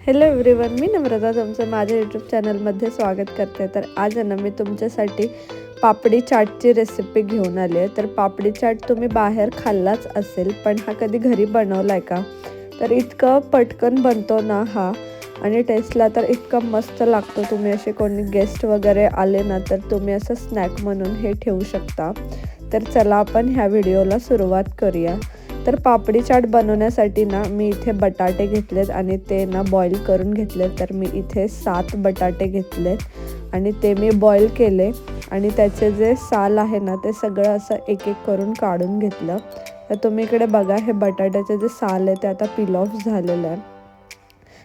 Hello everyone, मी नम्रता तुमचं माझ्या YouTube चॅनलमध्ये स्वागत करते। तर आज ना मी तुमच्यासाठी पापडी चाटची रेसिपी घेऊन आली आहे। तर पापडी चाट तुम्ही बाहेर खाल्लाच असेल, पण हा कधी घरी बनवला आहे का? तर इतकं पटकन बनतो ना हा, आणि टेस्टला तर इतका मस्त लागतो। तुम्ही असे कोणी गेस्ट वगैरे आले ना, तर तुम्ही असं स्नॅक म्हणून हे ठेवू शकता। तर चला आपण ह्या व्हिडिओला सुरुवात करूया। तर पापडी चाट बनवण्यासाठी ना मी इथे बटाटे घेतलेत आणि ते ना बॉईल करून घेतलेत। तर मी इथे 7 बटाटे घेतलेत आणि ते मी बॉईल केले आणि त्याचे जे साल आहे ना ते सगळं असं एक एक करून काढून घेतलं। तर तुम्ही इकडे बघा, हे बटाट्याचे जे साल आहे ते आता पील ऑफ झालेलं आहे।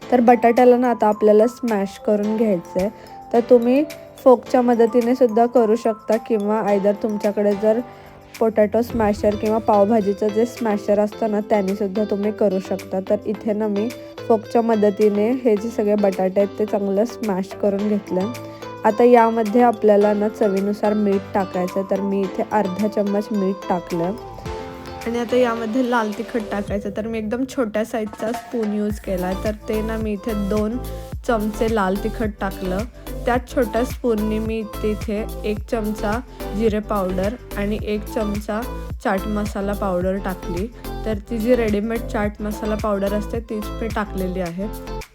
तर बटाट्याला ना आता आपल्याला स्मॅश करून घ्यायचं आहे। तर तुम्ही फोकच्या मदतीने सुद्धा करू शकता, किंवा आयदर तुमच्याकडे जर पोटॅटो स्मॅशर किंवा पावभाजीचं जे स्मॅशर असतं ना त्याने सुद्धा तुम्ही करू शकता। तर इथे ना मी फोकच्या मदतीने हे जे सगळे बटाटे आहेत ते चांगलं स्मॅश करून घेतलं। आता यामध्ये आपल्याला ना चवीनुसार मीठ टाकायचं। तर मी इथे अर्धा चम्मच मीठ टाकलं आणि आता यामध्ये लाल तिखट टाकायचं। तर मी एकदम छोट्या साईजचा स्पून यूज केला आहे। तर ते ना मी इथे 2 चमचे लाल तिखट टाकलं। त्याच छोट्या स्पूनने मी तिथे 1 चमचा जिरे पावडर आणि 1 चमचा चाट मसाला पावडर टाकली। तर ती जी रेडीमेड चाट मसाला पावडर असते तीच मी टाकलेली आहे।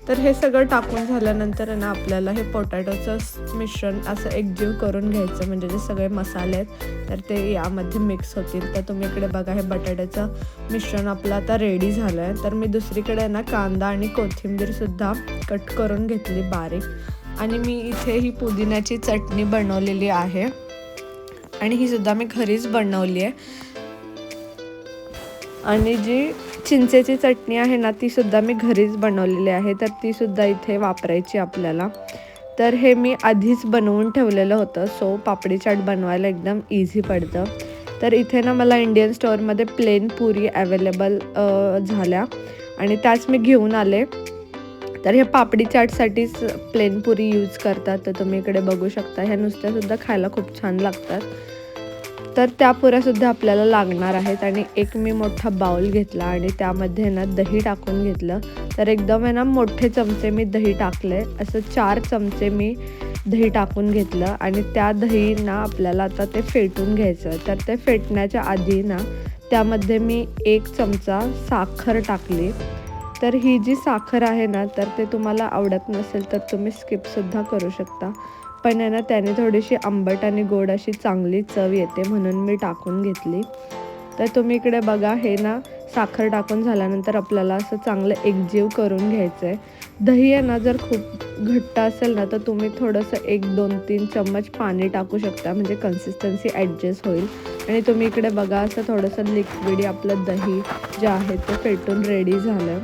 तर हे सगळं टाकून झाल्यानंतर ना आपल्याला हे पोटॅटोचं मिश्रण असं एकजीव करून घ्यायचं, म्हणजे जे सगळे मसाले आहेत तर ते यामध्ये मिक्स होतील। तर तुम्ही इकडे बघा, हे बटाट्याचं मिश्रण आपलं आता रेडी झालं आहे। तर मी दुसरीकडे ना कांदा आणि कोथिंबीरसुद्धा कट करून घेतली बारीक, आणि मी इथे ही पुदिन्याची चटणी बनवलेली आहे आणि ही सुद्धा मी घरीच बनवली आहे। आणि जी चिंचेची चटणी आहे ना ती सुद्धा मी घरीच बनवलेली आहे। तर ती सुद्धा इथे वापरायची आपल्याला। तर हे मी आधीच बनवून ठेवलेलं होतं, सो पापडी चाट बनवायला एकदम इझी पडतं। तर इथे ना मला इंडियन स्टोअरमध्ये प्लेन पुरी अवेलेबल झाल्या आणि त्याच मी घेऊन आले। तर हे पापडी चाटसाठीच प्लेन पुरी यूज करतात। तर तुम्ही इकडे बघू शकता, ह्या नुसत्यासुद्धा खायला खूप छान लागतात। तर त्या पुऱ्यासुद्धा आपल्याला लागणार आहेत। आणि एक मी मोठा बाउल घेतला आणि त्यामध्ये ना दही टाकून घेतलं। तर एकदम आहे ना मोठे चमचे मी दही टाकले, असं 4 चमचे मी दही टाकून घेतलं आणि त्या दही ना आपल्याला आता ते फेटून घ्यायचं। तर ते फेटण्याच्या आधी ना त्यामध्ये मी 1 चमचा साखर टाकली। तर ही जी साखर आहे ना, तर ते तुम्हाला आवडत नसेल तर तुम्ही स्किपसुद्धा करू शकता, पण आहे ना त्याने थोडीशी आंबट आणि गोड अशी चांगली चव येते, म्हणून मी टाकून घेतली। तर तुम्ही इकडे बघा, हे ना साखर टाकून झाल्यानंतर आपल्याला असं चांगलं एकजीव करून घ्यायचं आहे। दही आहे ना जर खूप घट्ट असेल ना तर तुम्ही थोडंसं 1, 2, 3 चम्मच पाणी टाकू शकता, म्हणजे कन्सिस्टन्सी ॲडजस्ट होईल। आणि तुम्ही इकडे बघा, असं थोडंसं लिक्विडी आपलं दही जे आहे ते फेटून रेडी झालं।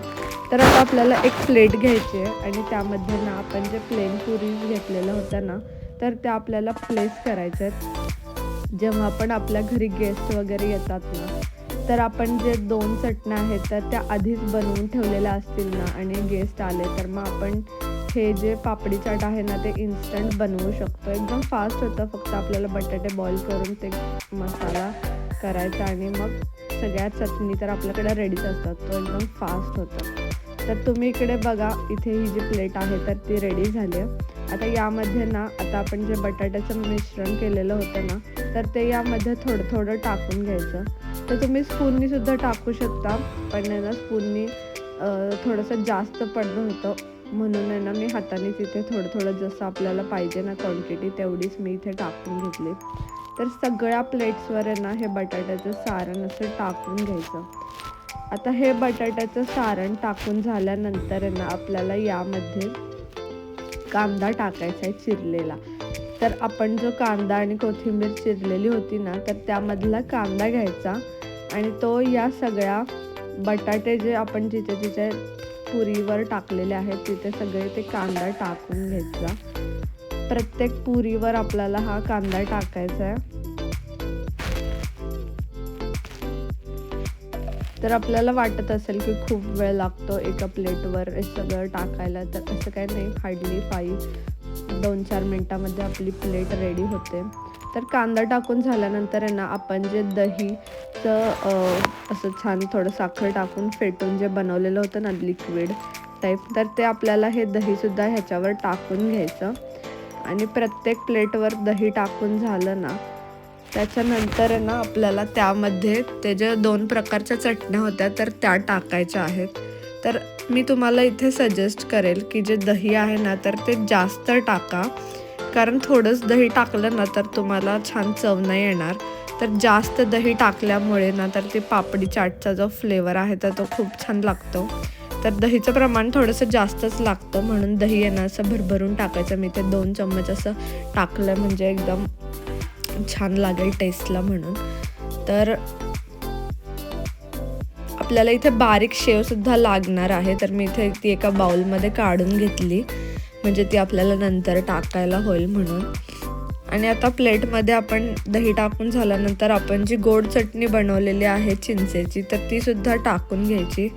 तर आता आपल्याला एक प्लेट घ्यायची आहे आणि त्यामध्ये ना आपण जे प्लेन पुरीज घेतलेलं होतं ना, तर त्या आपल्याला प्लेस करायच्या आहेत। जेव्हा आपण आपल्या घरी गेस्ट वगैरे येतात ना, तर आपण जे 2 चटण्या आहेत तर त्या आधीच बनवून ठेवलेल्या असतील ना, आणि गेस्ट आले तर मग आपण हे जे पापडी चाट आहे ना ते इन्स्टंट बनवू शकतो। एकदम फास्ट होतं, फक्त आपल्याला बटाटे बॉईल करून ते मसाला करायचा आणि मग सगळ्या चटणी तर आपल्याकडे रेडीच असतात, तो एकदम फास्ट होतं। तर तुम्ही इकडे बघा, इथे ही जी प्लेट आहे तर ती रेडी झाली आहे। आता यामध्ये ना आता आपण जे बटाट्याचं मिश्रण केलेलं होतं ना, तर ते यामध्ये थोडं थोडं टाकून घ्यायचं। तर तुम्ही स्पूननी सुद्धा टाकू शकता, पण आहे ना स्पूननी थोडंसं जास्त पडलं होतं, म्हणून आहे ना मी हातानेच इथे थोडं थोडं जसं आपल्याला पाहिजे ना क्वांटिटी तेवढीच मी इथे टाकून घेतली। तर सगळ्या प्लेट्सवर आहे ना हे बटाट्याचं सारण असं टाकून घ्यायचं। आता हे बटाट्याचं सारण टाकून झाल्यानंतर आहे ना आपल्याला यामध्ये कांदा टाकायचा आहे चिरलेला। तर आपण जो कांदा आणि कोथिंबीर चिरलेली होती ना, तर त्यामधला कांदा घ्यायचा आणि तो या सगळ्या बटाटे जे आपण जिथे जिथे पुरीवर टाकलेले आहेत तिथे सगळे ते कांदा टाकून घ्यायचा। प्रत्येक पुरीवर आपल्याला हा कांदा टाकायचा आहे। तर आपल्याला वाटत असेल की खूप वेळ लागतो एका प्लेटवर हे सगळं टाकायला, तर असं काही नाही, हार्डली 2-4 मिनटामध्ये आपली प्लेट रेडी होते। तर कांदा टाकून झाल्यानंतर आहे ना आपण जे दहीचं असं छान थोडं साखर टाकून फेटून जे बनवलेलं होतं ना लिक्विड, टाईप, तर ते आपल्याला हे दहीसुद्धा ह्याच्यावर टाकून घ्यायचं. आणि प्रत्येक प्लेटवर दही टाकून झालं ना, त्याच्यानंतर आहे ना आपल्याला त्यामध्ये ते जे 2 प्रकारच्या चटण्या होत्या तर त्या टाकायच्या आहेत. तर मी तुम्हाला इथे सजेस्ट करेल की जे दही आहे ना तर ते जास्त टाका, कारण थोडंच दही टाकलं ना तर तुम्हाला छान चव नाही येणार. तर जास्त दही टाकल्यामुळे ना तर ते पापडी चाटचा जो फ्लेवर आहे तर तो खूप छान लागतो. तर दहीचं प्रमाण थोडंसं जास्तच लागतं, म्हणून दही आहे ना असं भरभरून टाकायचं. मी ते 2 चम्मच असं टाकलं म्हणजे एकदम छान लागेल टेस्टला म्हणून. तर आपल्याला इथे बारीक शेवसुद्धा लागणार आहे, तर मी इथे ती एका बाउलमध्ये काढून घेतली, म्हणजे ती आपल्याला नंतर टाकायला होईल म्हणून. आणि आता प्लेटमध्ये आपण दही टाकून झाल्यानंतर आपण जी गोड चटणी बनवलेली आहे चिंचेची तर ती सुद्धा टाकून घ्यायची.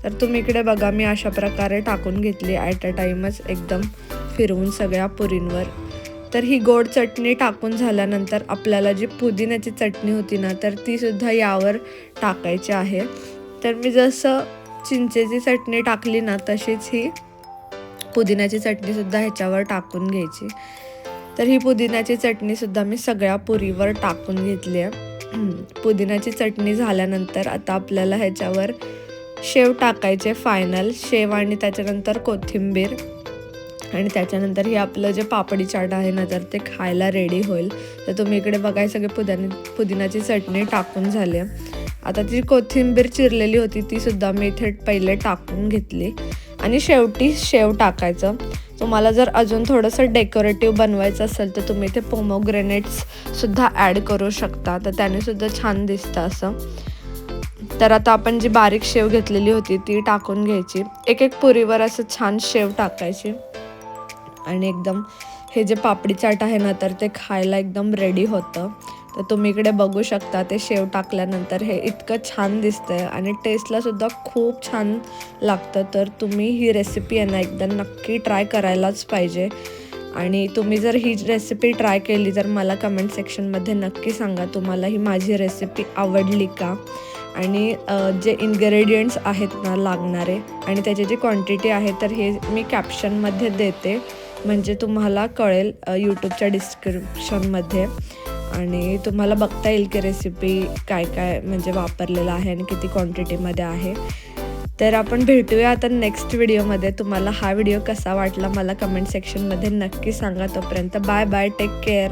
तर तुम्ही इकडे बघा मी अशा प्रकारे टाकून घेतली ॲट अ टाईमच एकदम फिरवून सगळ्या पुरींवर. तर ही गोड चटणी टाकून झाल्यानंतर आपल्याला जी पुदिन्याची चटणी होती ना तर ती सुद्धा यावर टाकायची आहे. तर मी जसं चिंचेची चटणी टाकली ना तशीच ही पुदिन्याची चटणीसुद्धा ह्याच्यावर टाकून घ्यायची. तर ही पुदिन्याची चटणीसुद्धा मी सगळ्या पुरीवर टाकून घेतली आहे. पुदिन्याची चटणी झाल्यानंतर आता आपल्याला ह्याच्यावर शेव टाकायचे, फायनल शेव आणि त्याच्यानंतर कोथिंबीर, आणि त्याच्यानंतर हे आपलं जे पापडी चाट आहे ना तर ते खायला रेडी होईल. तर तुम्ही इकडे बघाय सगळे पुदिन्याची चटणी टाकून झाली. आता ती कोथिंबीर चिरलेली होती ती सुद्धा मी इथे पहिले टाकून घेतली. आणि शेवटी शेव टाकायचं. तुम्हाला जर अजून थोडंसं डेकोरेटिव्ह बनवायचं असेल तर तुम्ही इथे पोमोग्रेनेट्ससुद्धा ॲड करू शकता, तर त्यानेसुद्धा छान दिसतं असं. तर आता आपण जी बारीक शेव घेतलेली होती ती टाकून घ्यायची. एक एक पुरीवर असं छान शेव टाकायची. आणि एकदम हे जे पापडी चाट आहे ना तर ते खायला एकदम रेडी होतं. तर तुम्ही इकडे बघू शकता ते शेव टाकल्यानंतर हे इतकं छान दिसतंय आणि टेस्टलासुद्धा खूप छान लागतं. तर तुम्ही ही रेसिपी आहे ना एकदा नक्की ट्राय करायलाच पाहिजे. आणि तुम्ही जर ही रेसिपी ट्राय केली तर मला कमेंट सेक्शनमध्ये नक्की सांगा तुम्हाला ही माझी रेसिपी आवडली का. आणि जे इन्ग्रेडियंट्स आहेत ना लागणारे आणि त्याची जी क्वांटिटी आहे तर हे मी कॅप्शनमध्ये देते, म्हणजे तुम्हाला कळेल यूट्यूबच्या डिस्क्रिप्शनमध्ये, आणि तुम्हाला बघता येईल की रेसिपी काय काय म्हणजे वापरलेलं आहे आणि किती क्वांटिटीमध्ये आहे. तर आपण भेटूया आता नेक्स्ट व्हिडिओमध्ये. तुम्हाला हा व्हिडिओ कसा वाटला मला कमेंट सेक्शनमध्ये नक्की सांगा. तोपर्यंत बाय बाय, टेक केअर.